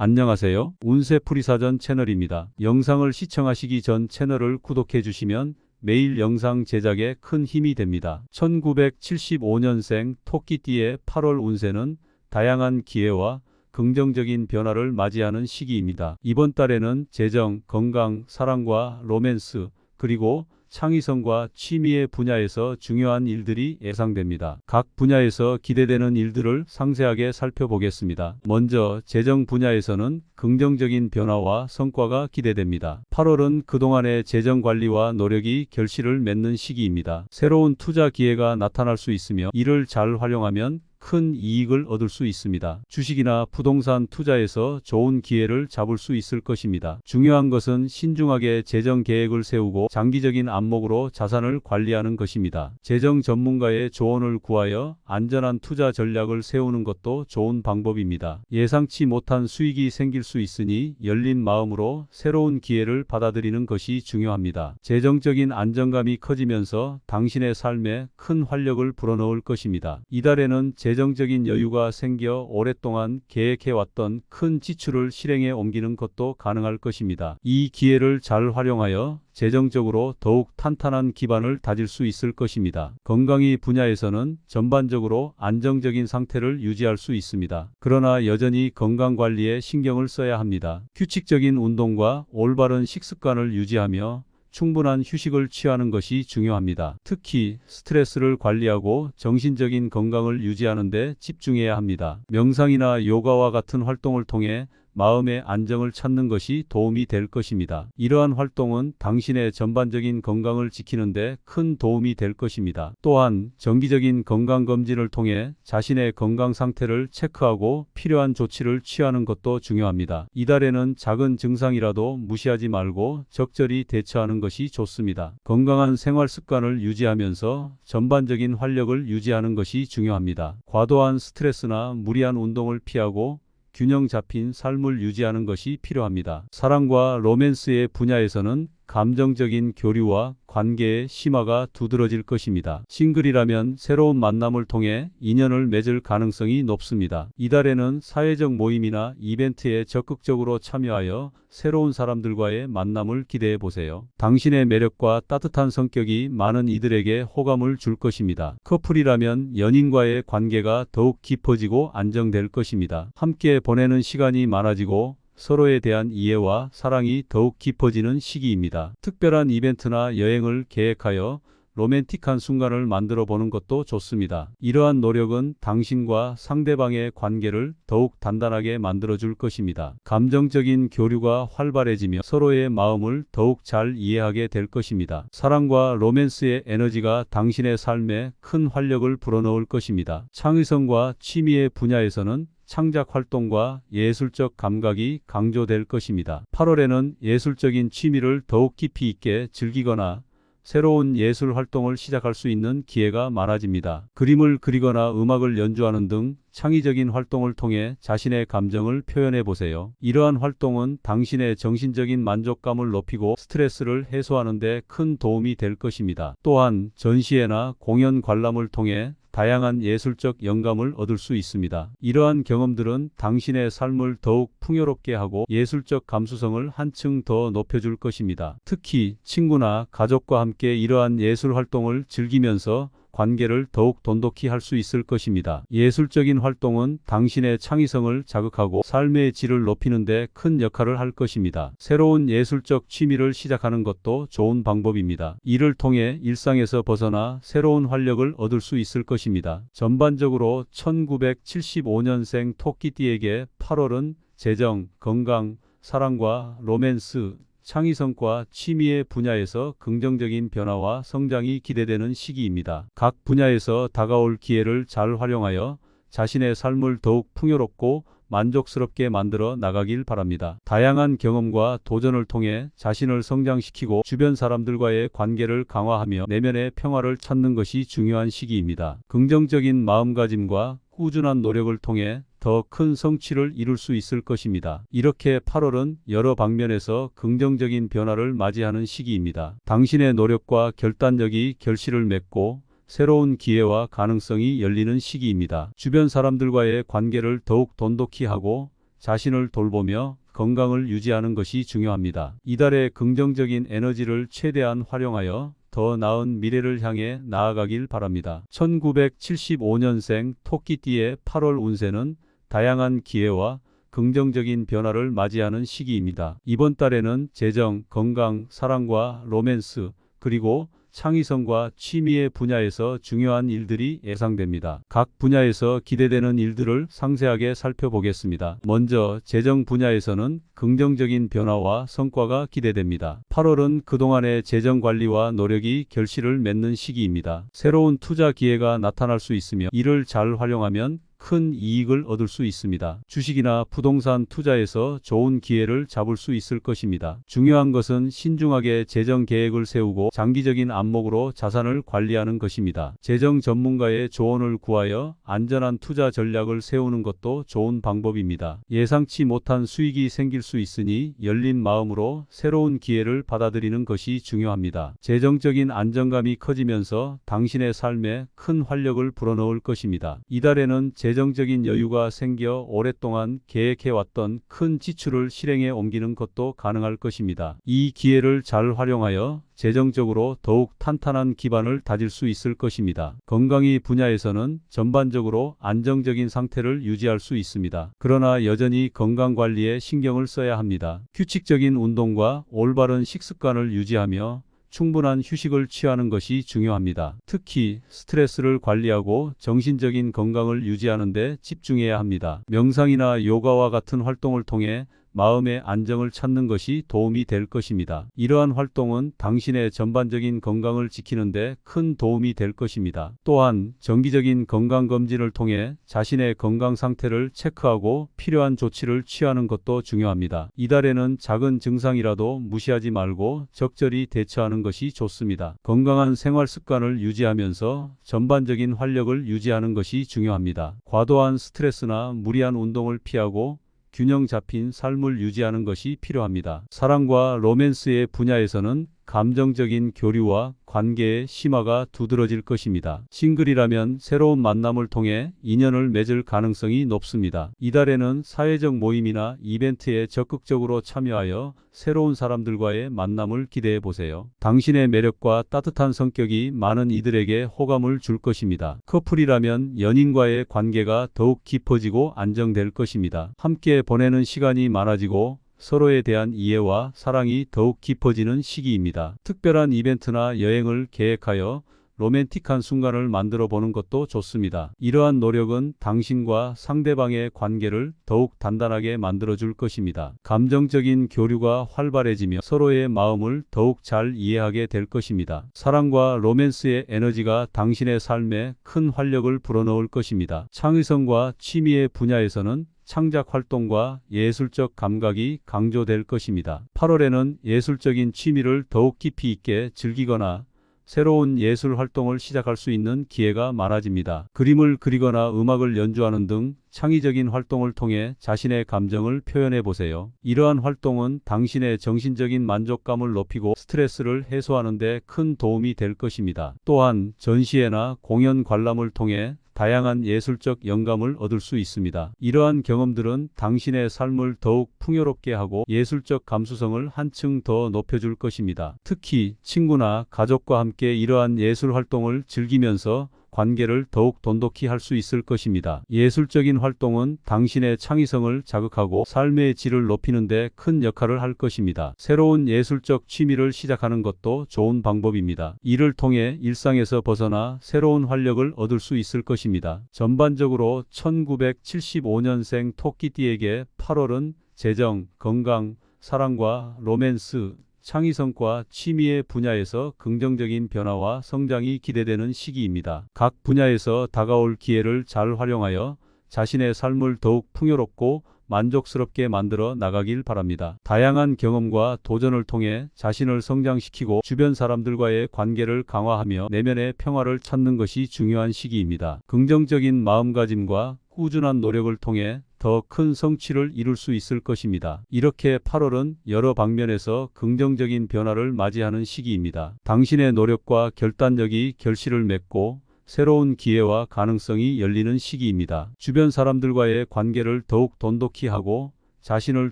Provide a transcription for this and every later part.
안녕하세요. 운세풀이사전 채널입니다. 영상을 시청하시기 전 채널을 구독해 주시면 매일 영상 제작에 큰 힘이 됩니다. 1975년생 토끼띠의 8월 운세는 다양한 기회와 긍정적인 변화를 맞이하는 시기입니다. 이번 달에는 재정, 건강, 사랑과 로맨스, 그리고 창의성과 취미의 분야에서 중요한 일들이 예상됩니다. 각 분야에서 기대되는 일들을 상세하게 살펴보겠습니다. 먼저 재정 분야에서는 긍정적인 변화와 성과가 기대됩니다. 8월은 그동안의 재정 관리와 노력이 결실을 맺는 시기입니다. 새로운 투자 기회가 나타날 수 있으며 이를 잘 활용하면 큰 이익을 얻을 수 있습니다. 주식이나 부동산 투자에서 좋은 기회를 잡을 수 있을 것입니다. 중요한 것은 신중하게 재정 계획을 세우고 장기적인 안목으로 자산을 관리하는 것입니다. 재정 전문가의 조언을 구하여 안전한 투자 전략을 세우는 것도 좋은 방법입니다. 예상치 못한 수익이 생길 수 있으니 열린 마음으로 새로운 기회를 받아들이는 것이 중요합니다. 재정적인 안정감이 커지면서 당신의 삶에 큰 활력을 불어넣을 것입니다. 이달에는 재정적인 여유가 생겨 오랫동안 계획해왔던 큰 지출을 실행에 옮기는 것도 가능할 것입니다. 이 기회를 잘 활용하여 재정적으로 더욱 탄탄한 기반을 다질 수 있을 것입니다. 건강의 분야에서는 전반적으로 안정적인 상태를 유지할 수 있습니다. 그러나 여전히 건강관리에 신경을 써야 합니다. 규칙적인 운동과 올바른 식습관을 유지하며 충분한 휴식을 취하는 것이 중요합니다. 특히 스트레스를 관리하고 정신적인 건강을 유지하는 데 집중해야 합니다. 명상이나 요가와 같은 활동을 통해 마음의 안정을 찾는 것이 도움이 될 것입니다. 이러한 활동은 당신의 전반적인 건강을 지키는 데 큰 도움이 될 것입니다. 또한 정기적인 건강검진을 통해 자신의 건강 상태를 체크하고 필요한 조치를 취하는 것도 중요합니다. 이달에는 작은 증상이라도 무시하지 말고 적절히 대처하는 것이 좋습니다. 건강한 생활 습관을 유지하면서 전반적인 활력을 유지하는 것이 중요합니다. 과도한 스트레스나 무리한 운동을 피하고 균형 잡힌 삶을 유지하는 것이 필요합니다. 사랑과 로맨스의 분야에서는 감정적인 교류와 관계의 심화가 두드러질 것입니다. 싱글이라면 새로운 만남을 통해 인연을 맺을 가능성이 높습니다. 이달에는 사회적 모임이나 이벤트에 적극적으로 참여하여 새로운 사람들과의 만남을 기대해 보세요. 당신의 매력과 따뜻한 성격이 많은 이들에게 호감을 줄 것입니다. 커플이라면 연인과의 관계가 더욱 깊어지고 안정될 것입니다. 함께 보내는 시간이 많아지고 서로에 대한 이해와 사랑이 더욱 깊어지는 시기입니다. 특별한 이벤트나 여행을 계획하여 로맨틱한 순간을 만들어 보는 것도 좋습니다. 이러한 노력은 당신과 상대방의 관계를 더욱 단단하게 만들어 줄 것입니다. 감정적인 교류가 활발해지며 서로의 마음을 더욱 잘 이해하게 될 것입니다. 사랑과 로맨스의 에너지가 당신의 삶에 큰 활력을 불어넣을 것입니다. 창의성과 취미의 분야에서는 창작 활동과 예술적 감각이 강조될 것입니다. 8월에는 예술적인 취미를 더욱 깊이 있게 즐기거나 새로운 예술 활동을 시작할 수 있는 기회가 많아집니다. 그림을 그리거나 음악을 연주하는 등 창의적인 활동을 통해 자신의 감정을 표현해 보세요. 이러한 활동은 당신의 정신적인 만족감을 높이고 스트레스를 해소하는 데 큰 도움이 될 것입니다. 또한 전시회나 공연 관람을 통해 다양한 예술적 영감을 얻을 수 있습니다. 이러한 경험들은 당신의 삶을 더욱 풍요롭게 하고 예술적 감수성을 한층 더 높여줄 것입니다. 특히 친구나 가족과 함께 이러한 예술 활동을 즐기면서 관계를 더욱 돈독히 할 수 있을 것입니다. 예술적인 활동은 당신의 창의성을 자극하고 삶의 질을 높이는 데 큰 역할을 할 것입니다. 새로운 예술적 취미를 시작하는 것도 좋은 방법입니다. 이를 통해 일상에서 벗어나 새로운 활력을 얻을 수 있을 것입니다. 전반적으로 1975년생 토끼띠에게 8월은 재정, 건강, 사랑과 로맨스, 창의성과 취미의 분야에서 긍정적인 변화와 성장이 기대되는 시기입니다. 각 분야에서 다가올 기회를 잘 활용하여 자신의 삶을 더욱 풍요롭고 만족스럽게 만들어 나가길 바랍니다. 다양한 경험과 도전을 통해 자신을 성장시키고 주변 사람들과의 관계를 강화하며 내면의 평화를 찾는 것이 중요한 시기입니다. 긍정적인 마음가짐과 꾸준한 노력을 통해 더 큰 성취를 이룰 수 있을 것입니다. 이렇게 8월은 여러 방면에서 긍정적인 변화를 맞이하는 시기입니다. 당신의 노력과 결단력이 결실을 맺고 새로운 기회와 가능성이 열리는 시기입니다. 주변 사람들과의 관계를 더욱 돈독히 하고 자신을 돌보며 건강을 유지하는 것이 중요합니다. 이달의 긍정적인 에너지를 최대한 활용하여 더 나은 미래를 향해 나아가길 바랍니다. 1975년생 토끼띠의 8월 운세는 다양한 기회와 긍정적인 변화를 맞이하는 시기입니다. 이번 달에는 재정, 건강, 사랑과 로맨스, 그리고 창의성과 취미의 분야에서 중요한 일들이 예상됩니다. 각 분야에서 기대되는 일들을 상세하게 살펴보겠습니다. 먼저 재정 분야에서는 긍정적인 변화와 성과가 기대됩니다. 8월은 그동안의 재정 관리와 노력이 결실을 맺는 시기입니다. 새로운 투자 기회가 나타날 수 있으며 이를 잘 활용하면 큰 이익을 얻을 수 있습니다. 주식이나 부동산 투자에서 좋은 기회를 잡을 수 있을 것입니다. 중요한 것은 신중하게 재정 계획을 세우고 장기적인 안목으로 자산을 관리하는 것입니다. 재정 전문가의 조언을 구하여 안전한 투자 전략을 세우는 것도 좋은 방법입니다. 예상치 못한 수익이 생길 수 있으니 열린 마음으로 새로운 기회를 받아들이는 것이 중요합니다. 재정적인 안정감이 커지면서 당신의 삶에 큰 활력을 불어넣을 것입니다. 이달에는 재정적인 여유가 생겨 오랫동안 계획해왔던 큰 지출을 실행에 옮기는 것도 가능할 것입니다. 이 기회를 잘 활용하여 재정적으로 더욱 탄탄한 기반을 다질 수 있을 것입니다. 건강의 분야에서는 전반적으로 안정적인 상태를 유지할 수 있습니다. 그러나 여전히 건강관리에 신경을 써야 합니다. 규칙적인 운동과 올바른 식습관을 유지하며 충분한 휴식을 취하는 것이 중요합니다. 특히 스트레스를 관리하고 정신적인 건강을 유지하는 데 집중해야 합니다. 명상이나 요가와 같은 활동을 통해 마음의 안정을 찾는 것이 도움이 될 것입니다. 이러한 활동은 당신의 전반적인 건강을 지키는 데 큰 도움이 될 것입니다. 또한 정기적인 건강검진을 통해 자신의 건강 상태를 체크하고 필요한 조치를 취하는 것도 중요합니다. 이달에는 작은 증상이라도 무시하지 말고 적절히 대처하는 것이 좋습니다. 건강한 생활 습관을 유지하면서 전반적인 활력을 유지하는 것이 중요합니다. 과도한 스트레스나 무리한 운동을 피하고 균형 잡힌 삶을 유지하는 것이 필요합니다. 사랑과 로맨스의 분야에서는 감정적인 교류와 관계의 심화가 두드러질 것입니다. 싱글이라면 새로운 만남을 통해 인연을 맺을 가능성이 높습니다. 이달에는 사회적 모임이나 이벤트에 적극적으로 참여하여 새로운 사람들과의 만남을 기대해 보세요. 당신의 매력과 따뜻한 성격이 많은 이들에게 호감을 줄 것입니다. 커플이라면 연인과의 관계가 더욱 깊어지고 안정될 것입니다. 함께 보내는 시간이 많아지고 서로에 대한 이해와 사랑이 더욱 깊어지는 시기입니다. 특별한 이벤트나 여행을 계획하여 로맨틱한 순간을 만들어 보는 것도 좋습니다. 이러한 노력은 당신과 상대방의 관계를 더욱 단단하게 만들어 줄 것입니다. 감정적인 교류가 활발해지며 서로의 마음을 더욱 잘 이해하게 될 것입니다. 사랑과 로맨스의 에너지가 당신의 삶에 큰 활력을 불어넣을 것입니다. 창의성과 취미의 분야에서는 창작 활동과 예술적 감각이 강조될 것입니다. 8월에는 예술적인 취미를 더욱 깊이 있게 즐기거나 새로운 예술 활동을 시작할 수 있는 기회가 많아집니다. 그림을 그리거나 음악을 연주하는 등 창의적인 활동을 통해 자신의 감정을 표현해 보세요. 이러한 활동은 당신의 정신적인 만족감을 높이고 스트레스를 해소하는 데 큰 도움이 될 것입니다. 또한 전시회나 공연 관람을 통해 다양한 예술적 영감을 얻을 수 있습니다. 이러한 경험들은 당신의 삶을 더욱 풍요롭게 하고 예술적 감수성을 한층 더 높여줄 것입니다. 특히 친구나 가족과 함께 이러한 예술 활동을 즐기면서 관계를 더욱 돈독히 할 수 있을 것입니다. 예술적인 활동은 당신의 창의성을 자극하고 삶의 질을 높이는 데 큰 역할을 할 것입니다. 새로운 예술적 취미를 시작하는 것도 좋은 방법입니다. 이를 통해 일상에서 벗어나 새로운 활력을 얻을 수 있을 것입니다. 전반적으로 1975년생 토끼띠에게 8월은 재정, 건강, 사랑과 로맨스, 창의성과 취미의 분야에서 긍정적인 변화와 성장이 기대되는 시기입니다. 각 분야에서 다가올 기회를 잘 활용하여 자신의 삶을 더욱 풍요롭고 만족스럽게 만들어 나가길 바랍니다. 다양한 경험과 도전을 통해 자신을 성장시키고 주변 사람들과의 관계를 강화하며 내면의 평화를 찾는 것이 중요한 시기입니다. 긍정적인 마음가짐과 꾸준한 노력을 통해 더 큰 성취를 이룰 수 있을 것입니다. 이렇게 8월은 여러 방면에서 긍정적인 변화를 맞이하는 시기입니다. 당신의 노력과 결단력이 결실을 맺고 새로운 기회와 가능성이 열리는 시기입니다. 주변 사람들과의 관계를 더욱 돈독히 하고 자신을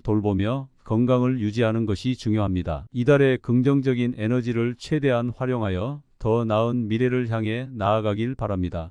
돌보며 건강을 유지하는 것이 중요합니다. 이달의 긍정적인 에너지를 최대한 활용하여 더 나은 미래를 향해 나아가길 바랍니다.